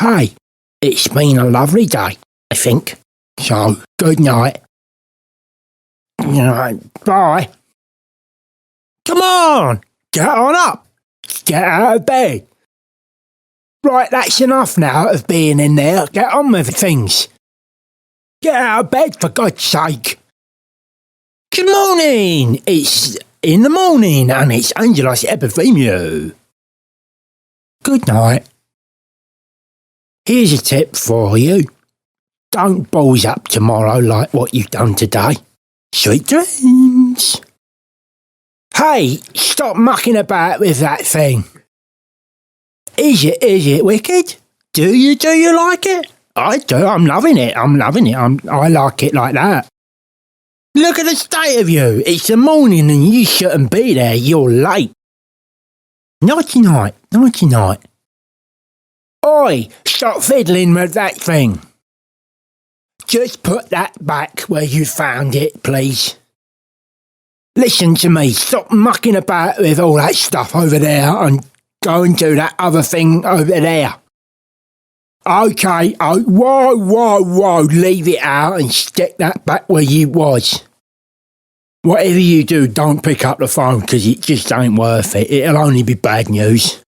Hey, it's been a lovely day, I think. So, good night. Bye. Come on, get on up. Get out of bed. Right, that's enough now of being in there. Get on with things. Get out of bed, for God's sake. Good morning. It's in the morning, and it's Angelos Epithemiou. Good night. Here's a tip for you. Don't balls up tomorrow like what you've done today. Sweet dreams. Hey, stop mucking about with that thing. Is it wicked? Do you like it? I do, I'm loving it. I like it like that. Look at the state of you. It's the morning and you shouldn't be there. You're late. Nighty night. Oi, stop fiddling with that thing. Just put that back where you found it, please. Listen to me, stop mucking about with all that stuff over there and go and do that other thing over there. Okay, whoa, leave it out and stick that back where you was. Whatever you do, don't pick up the phone because it just ain't worth it. It'll only be bad news.